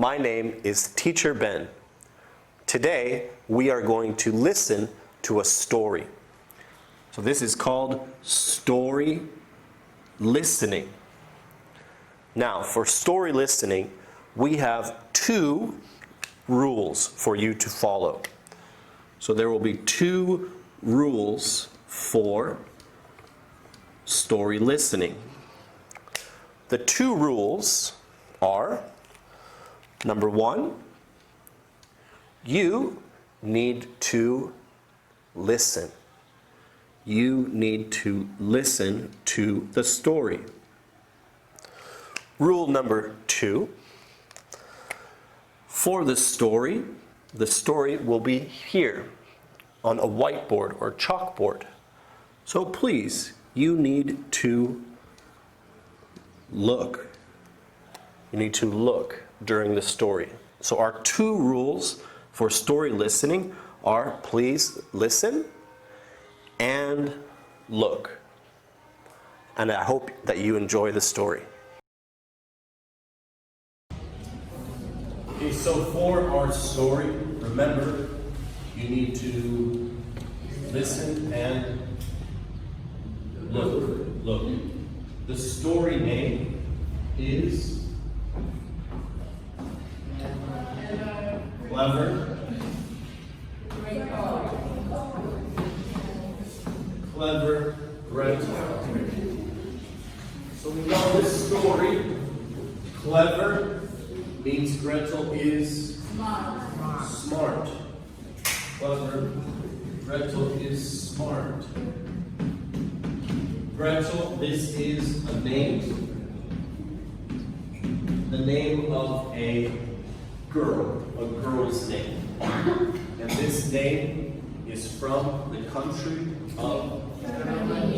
My name is Teacher Ben. Today, we are going to listen to a story. So this is called story listening. Now, for story listening, we have 2 rules for you to follow. So there will be 2 rules for story listening. The 2 rules are, number 1, you need to listen. You need to listen to the story. Rule number 2, for the story will be here on a whiteboard or chalkboard. So please, you need to look. You need to look during the story. So our 2 rules for story listening are please listen and look. And I hope that you enjoy the story. Okay, so for our story, remember, you need to listen and look. The story name is Clever. Clever Gretel. So we know this story. Clever means Gretel is smart. Clever Gretel is smart. Gretel, this is a name. The name of a girl's name. And this name is from the country of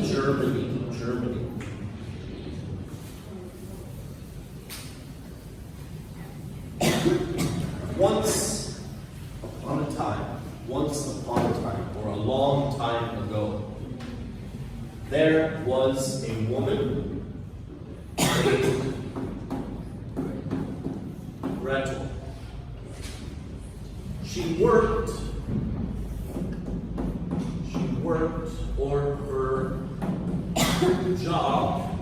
Germany. Once upon a time, or a long time ago, there was a woman named Gretel. She worked, or her job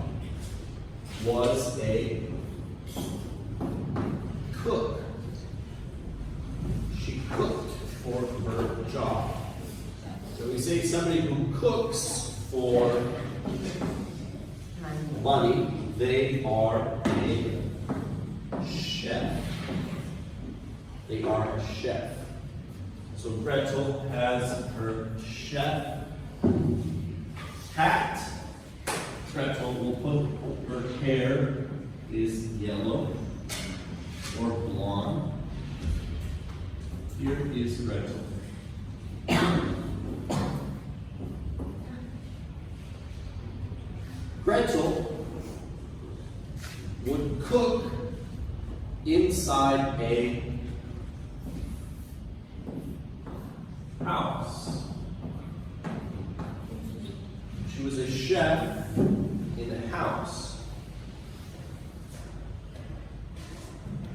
was a cook. She cooked for her job. So we say somebody who cooks for money, they are a chef. They are a chef. So Gretel has her chef hat. Gretel will put her hair is yellow or blonde. Here is Gretel. Gretel would cook inside a house. She was a chef in a house.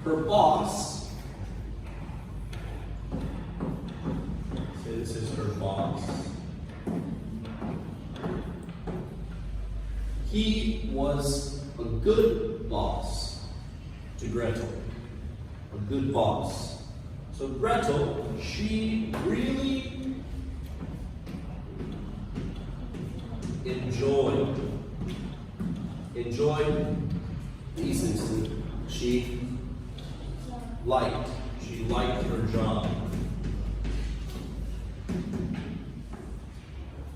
Her boss, say this is her boss. He was a good boss to Gretel. A good boss. So Gretel, she really enjoyed decency. She liked her job.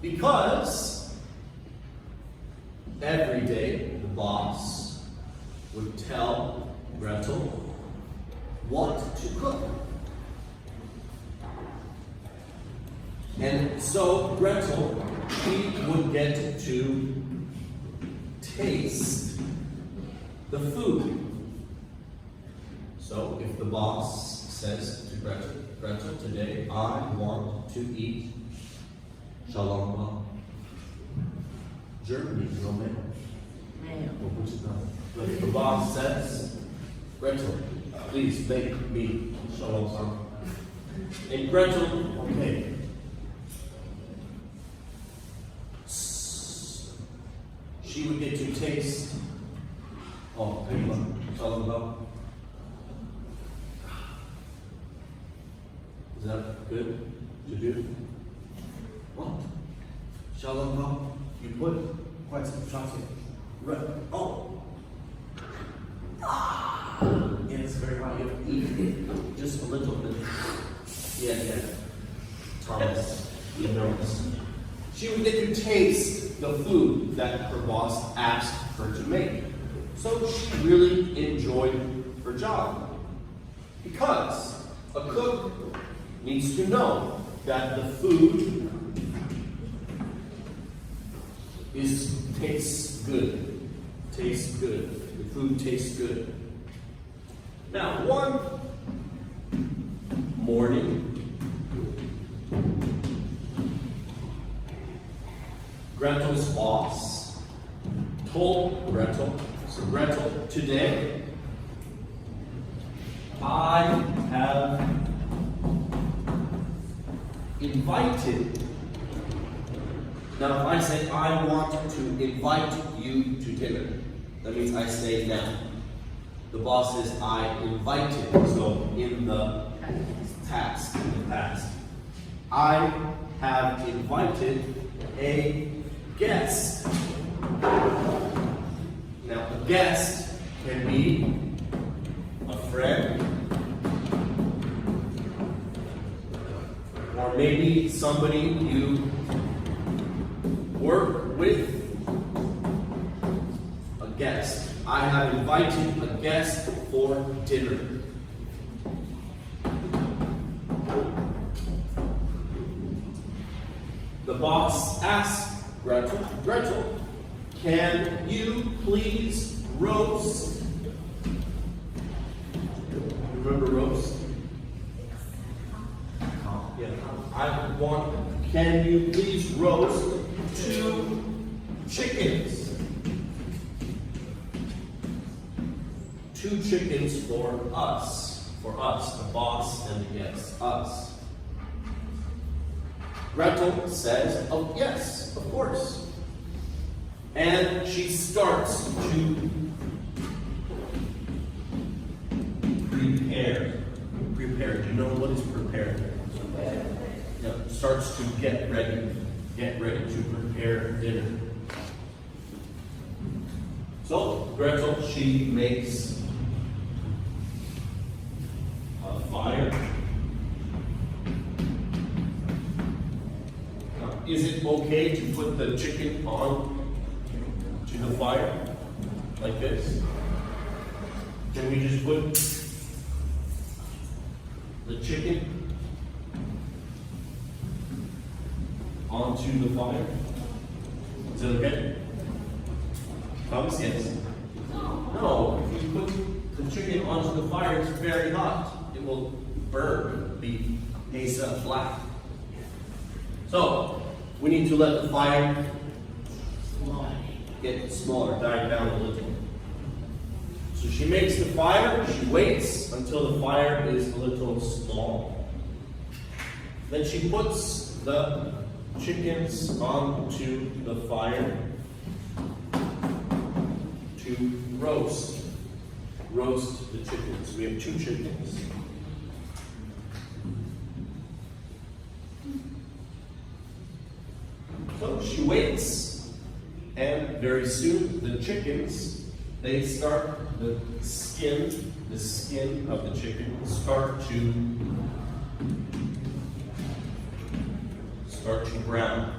Because every day the boss would tell Gretel what to cook. And so Gretel, she would get to taste the food. So if the boss says to Gretel, today I want to eat Changhua, Germany, no mayo. But if the boss says, Gretel, please make me xiaolongbao. And Gretel, okay. She would get to taste. Oh, xiaolongbao. Is that good to do? What? xiaolongbao? You put quite some chocolate. Right. Oh. Yeah, it's very hot. You have to eat it. Just a little bit. Yeah. Thomas, you know this. She would get to taste the food that her boss asked her to make. So she really enjoyed her job. Because a cook needs to know that the food tastes good. Tastes good. The food tastes good. Now, one morning, Gretel's boss told Gretel, so Gretel, today I have invited. Now, if I say I want to invite you to dinner, that means I say now. The boss says I invited, so in the past. I have invited a guest. Now, a guest can be a friend, or maybe somebody you work with. A guest. I have invited a guest for dinner. The boss asks Gretel, can you please roast? Remember roast? Yeah. Can you please roast 2 chickens? 2 chickens for us, the boss and the guests, us. Gretel says, oh yes, of course. And she starts to prepare. Do you know what is prepare? Yeah, starts to get ready to prepare dinner. So Gretel, she makes a fire. Is it okay to put the chicken on to the fire like this? Can we just put the chicken onto the fire? Is it okay? Thomas, yes? No, if you put the chicken onto the fire, it's very hot. It will burn, be black. So, we need to let the fire get smaller, die down a little. So she makes the fire, she waits until the fire is a little small. Then she puts the chickens onto the fire to roast the chickens. We have 2 chickens. So she waits, and very soon the chickens, they start, the skin of the chicken will start to brown.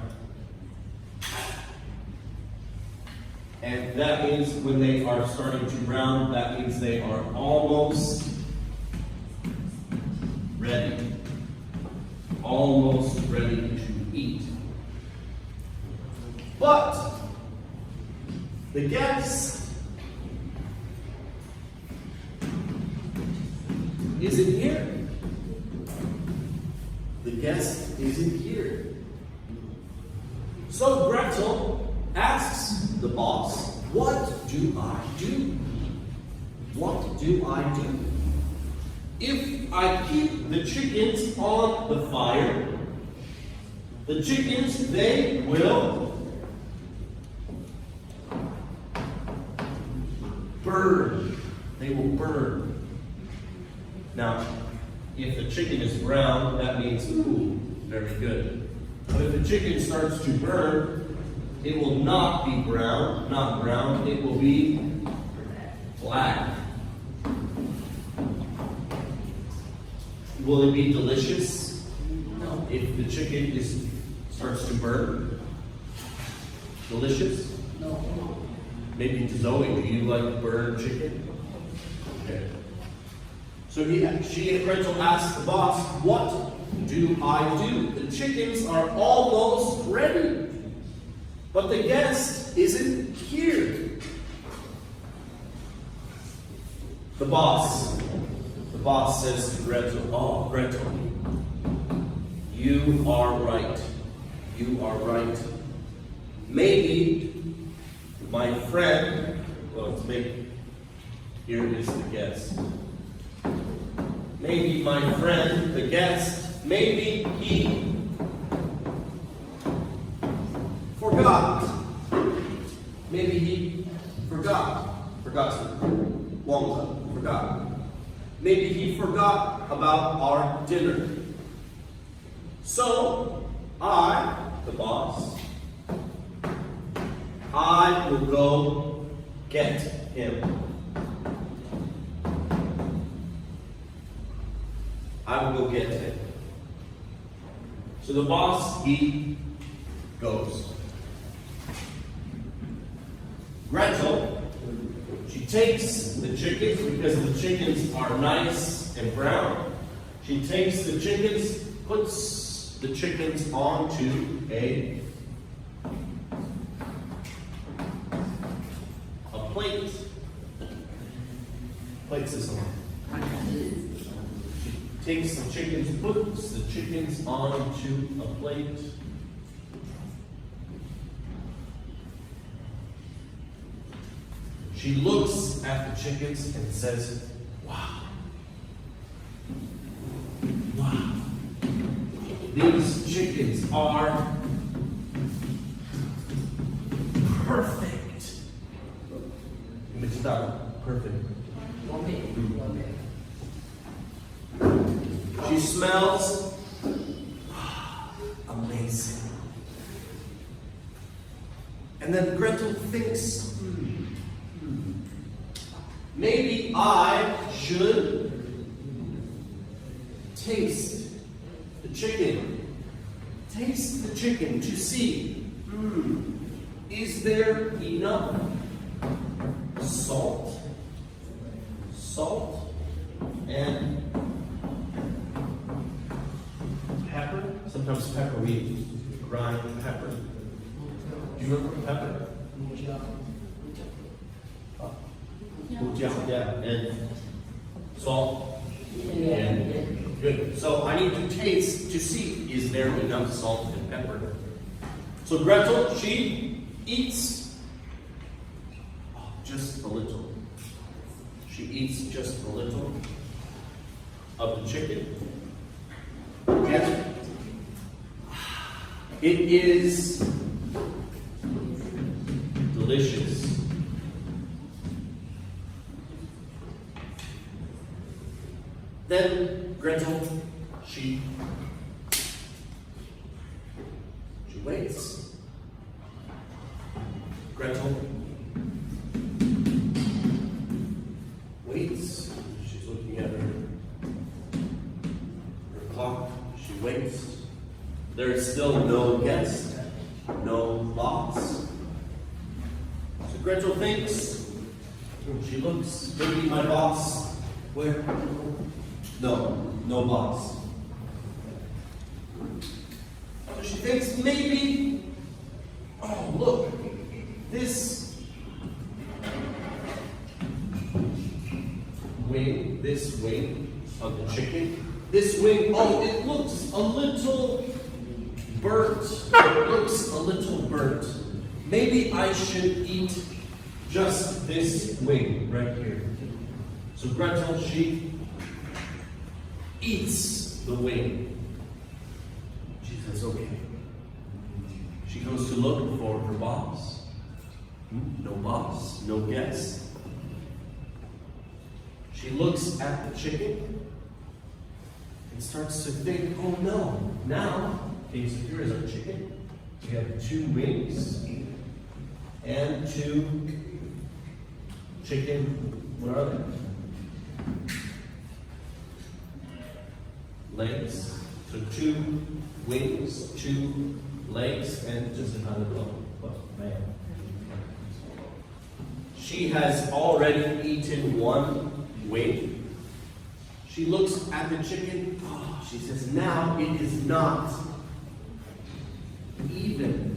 And that means when they are starting to brown, that means they are almost ready. Almost ready to eat. But the guest isn't here. The guest isn't here. So Gretel asks the boss, what do I do? What do I do? if I keep the chickens on the fire, the chickens, they will burn. They will burn. Now, if the chicken is brown, that means, ooh, very good. But if the chicken starts to burn, it will not be brown, it will be black. Will it be delicious? No. If the chicken starts to burn? Delicious? No. Maybe to Zoe, do you like burned chicken? Okay. So she and Gretel asked the boss, what do I do? The chickens are almost ready, but the guest isn't here. The boss says to Gretel, oh, Gretel, you are right. You are right. Maybe my friend, here is the guest. Maybe my friend, the guest, maybe he forgot. Maybe he forgot. Forgot. Maybe he forgot about our dinner. So, I, the boss, I will go get him. I will go get him. So the boss, he goes. Gretel, she takes the chickens, because the chickens are nice and brown. She takes the chickens, puts the chickens onto a plate. Plate system. She takes the chickens, puts the chickens onto a plate. She looks at the chickens and says, wow. Wow. These chickens are perfect. Perfect. She smells amazing. And then Gretel thinks, maybe I should taste the chicken. Taste the chicken to see, is there enough salt and pepper? Sometimes pepper, we grind pepper. Do you remember pepper? Yeah, and salt. Yeah. Good. So I need to taste to see, is there enough salt and pepper? So Gretel, she eats just a little. She eats just a little of the chicken. And it is delicious. Then Gretel, she waits. Gretel waits. She's looking at her clock. She waits. There is still no guest, no boss. So Gretel thinks. She looks. Maybe my boss. Where? No boss. So she thinks maybe, oh look, this wing of the chicken, this wing, oh, it looks a little burnt. Maybe I should eat just this wing right here. So Gretel, she eats the wing. She says, okay. She goes to look for her boss. No boss, no guest. She looks at the chicken and starts to think, oh no, now, okay, so here is our chicken. We have 2 wings and 2 chicken, what are they? Legs. So 2 wings, 2 legs, and just another man. She has already eaten 1 wing. She looks at the chicken. Oh, she says, now it is not even.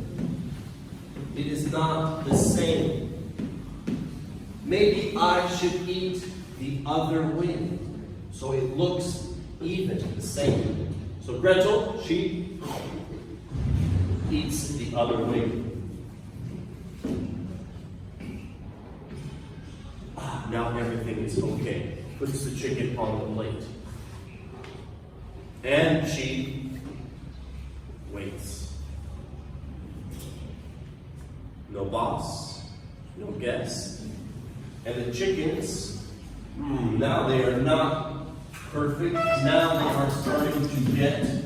It is not the same. Maybe I should eat the other wing so it looks even, the same. So Gretel, she eats the other wing. Now everything is okay. Puts the chicken on the plate. And she waits. No boss, no guest. And the chickens, now they are not perfect. Now they are starting to get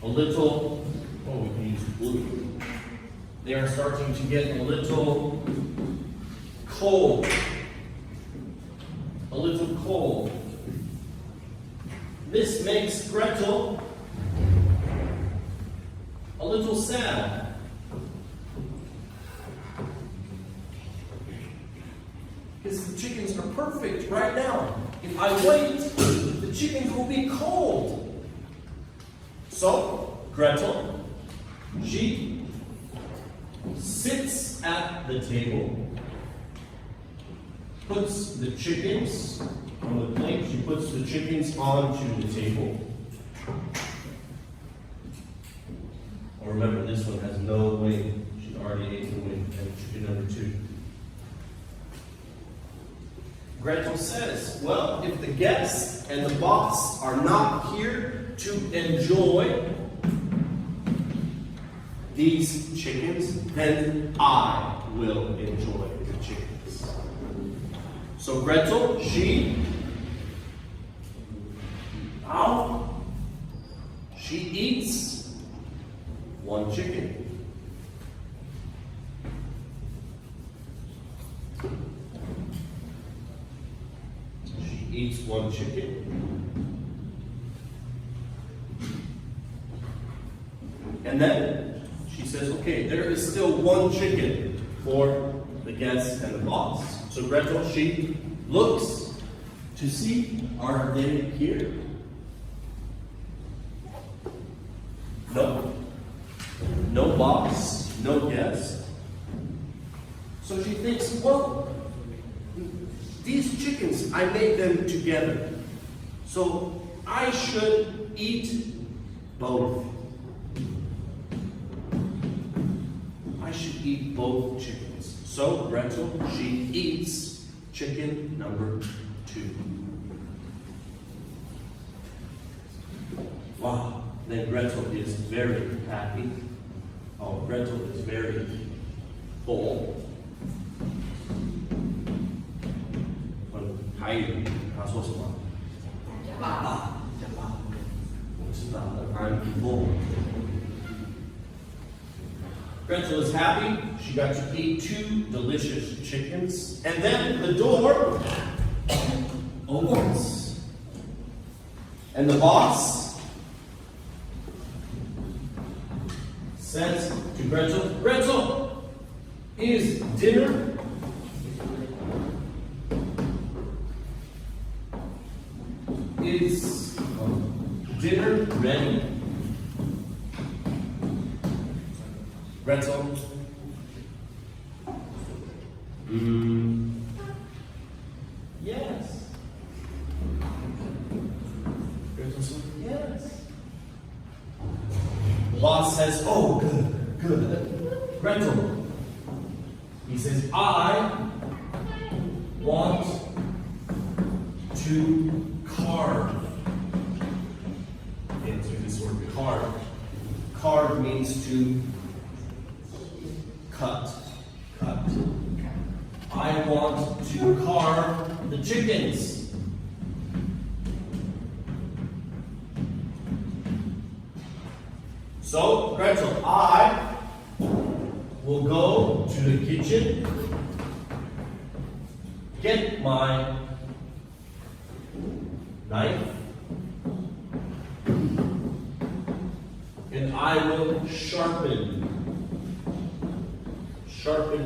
a little, oh, we can use blue. They are starting to get a little cold. A little cold. This makes Gretel a little sad. Because the chickens are perfect right now. If I wait, the chickens will be cold. So, Gretel, she sits at the table, puts the chickens on the plate. She puts the chickens onto the table. Oh, remember, this one has no wing. She already ate the wing. And chicken number 2. Gretel says, well, if the guests and the boss are not here to enjoy these chickens, then I will enjoy the chickens. So Gretel, she eats 1 chicken. She eats 1 chicken. And then she says, okay, there is still 1 chicken for the guests and the boss. So Gretel, she looks to see, are they here? No. No boss, no guest. So she thinks, well, these chickens, I made them together. So I should eat both. I should eat both chickens. So Gretel, she eats chicken number 2. Wow. Then Gretel is very happy. Oh, Gretel is very full. 台语他说什么？爸，我知道了。I'm full. Gretel is happy. She got to eat 2 delicious chickens. And then the door opens. And the boss says to Gretel, Gretel, is dinner ready? Gretel? Yes. Gretel says, yes. The boss says, oh, good. Gretel. He says, I want to carve carve. Carve means to cut. Cut. I want to carve the chickens. So, Gretel, I will go to the kitchen, get my knife, and I will sharpen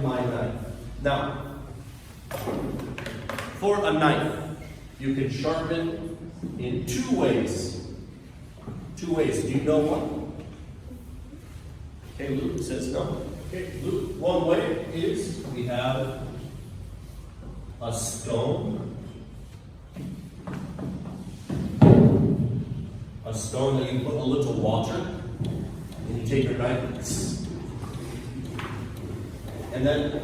my knife. Now, for a knife, you can sharpen in two ways. Two ways. Do you know one? Okay, Luke says no. Okay, Luke, one way is we have a stone. A stone that you put a little water, and you take your knife, and then,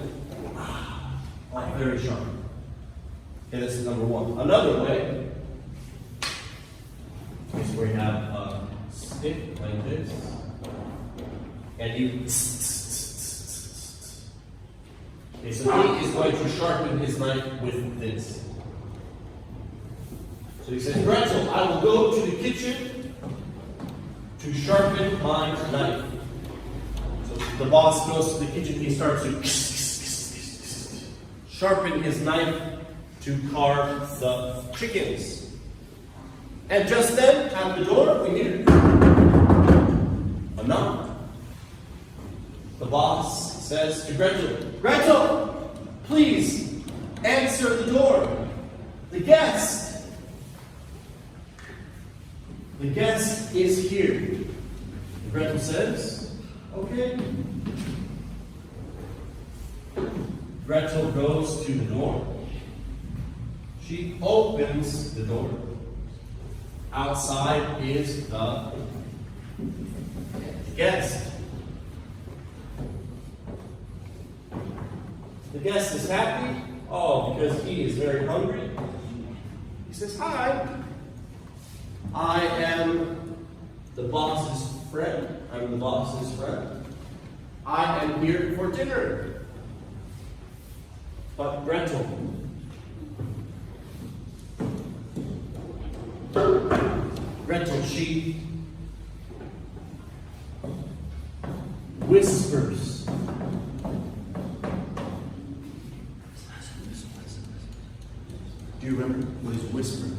very sharp. Okay, this is number one. Another way is where you have a stick like this, and you. Okay, so he is going to sharpen his knife with this. So he says, Gretel, I will go to the kitchen to sharpen my knife. So the boss goes to the kitchen, he starts to sharpen his knife to carve the chickens. And just then, at the door, we hear a knock. The boss says to Gretel, Gretel, please answer the door. The guest is here. And Gretel says, okay. Gretel goes to the door. She opens the door. Outside is the guest. The guest is happy. Oh, because he is very hungry. He says, hi. I am the boss's friend. I'm the boss's friend. I am here for dinner. But Gretel, she whispers. Do you remember what is whispering?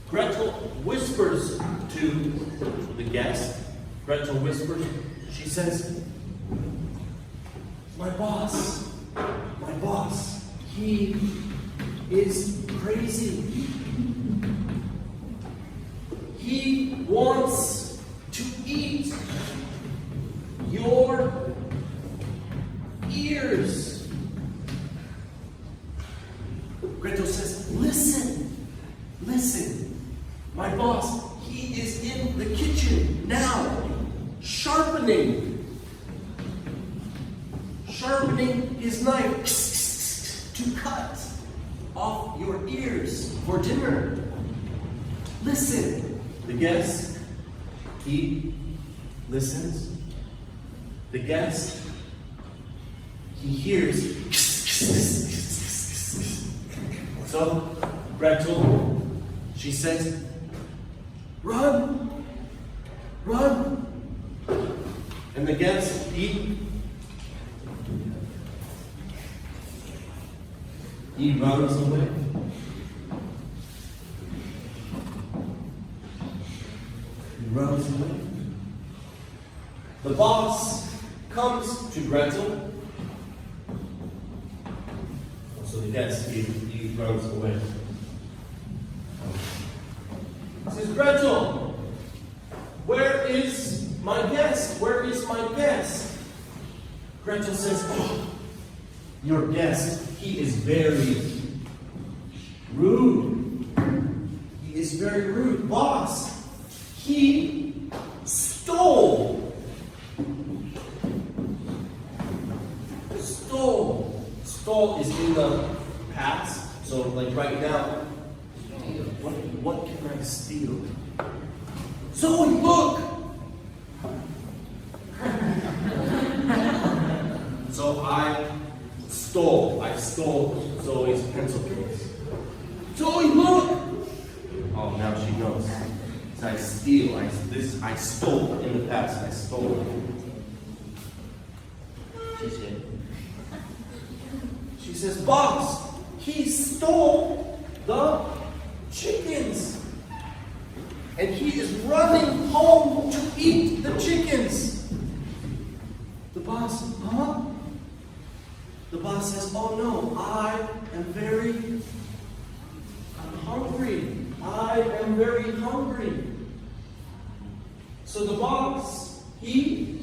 Gretel whispers to the guest. Gretel whispers. She says, my boss, he is crazy. He wants to eat your ears. Gretel says, listen. My boss, he is in the kitchen now, sharpening his knife to cut off your ears for dinner. Listen. The guest, he listens. The guest, he hears. So, Gretel, she says, run. And the guest, he runs away. He runs away. The boss comes to Gretel. So the guest, he runs away. He says, Gretel, where is my guest? Where is my guest? Gretel says, your guest, he is very rude. He is very rude. Boss, he stole the past. So like right now, what can I steal? Zoe, look! So I stole Zoe's pencil case. Zoe, look! Oh, now she knows. So I stole in the past. I stole. She says, boss, he stole the chickens. And he is running home to eat the chickens. The boss, huh? The boss says, oh no, I'm hungry. I am very hungry. So the boss, he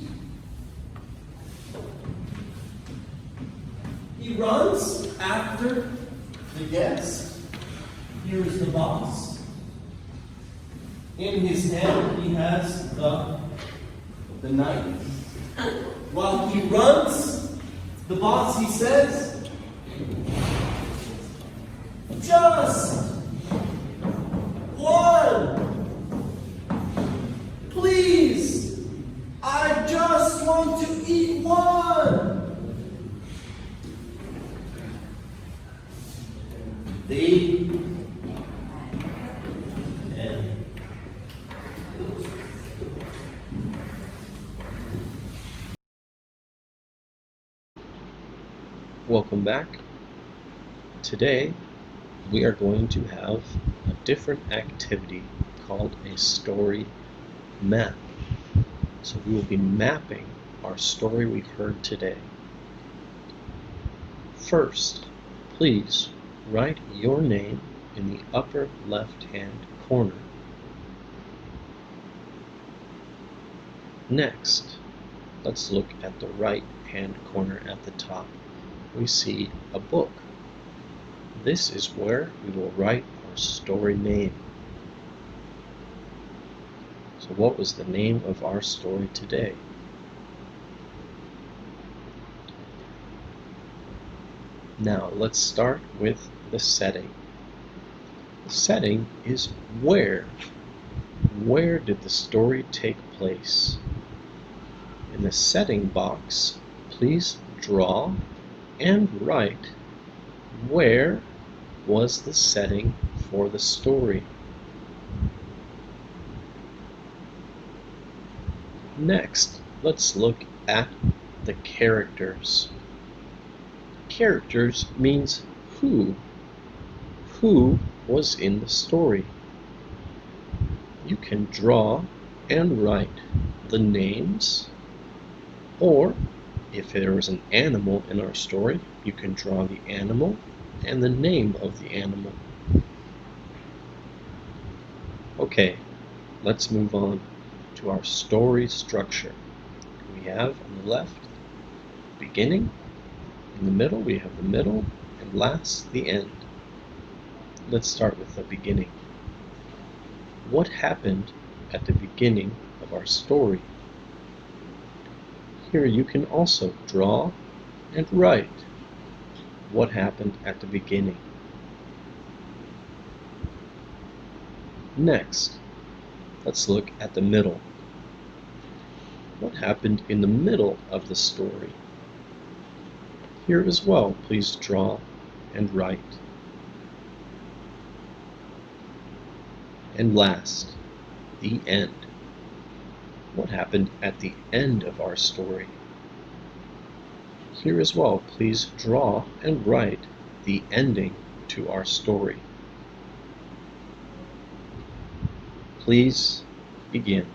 runs after the guest. Here is the boss. In his hand, he has the knife. While he runs, the boss, he says, just one. Please, I just want to eat one. The end. Welcome back. Today we are going to have a different activity called a story map. So we will be mapping our story we've heard today. First, please write your name in the upper left-hand corner. Next, let's look at the right-hand corner at the top. We see a book. This is where we will write our story name. So what was the name of our story today? Now let's start with the setting. The setting is where. Where did the story take place? In the setting box, please draw and write where was the setting for the story. Next, let's look at the characters. Characters means who. Who was in the story? You can draw and write the names, or if there is an animal in our story, you can draw the animal and the name of the animal. Okay, let's move on to our story structure. We have on the left, beginning. In the middle, we have the middle, and last, the end. Let's start with the beginning. What happened at the beginning of our story? Here you can also draw and write what happened at the beginning. Next, let's look at the middle. What happened in the middle of the story? Here as well, please draw and write. And last, the end. What happened at the end of our story? Here as well, please draw and write the ending to our story. Please begin.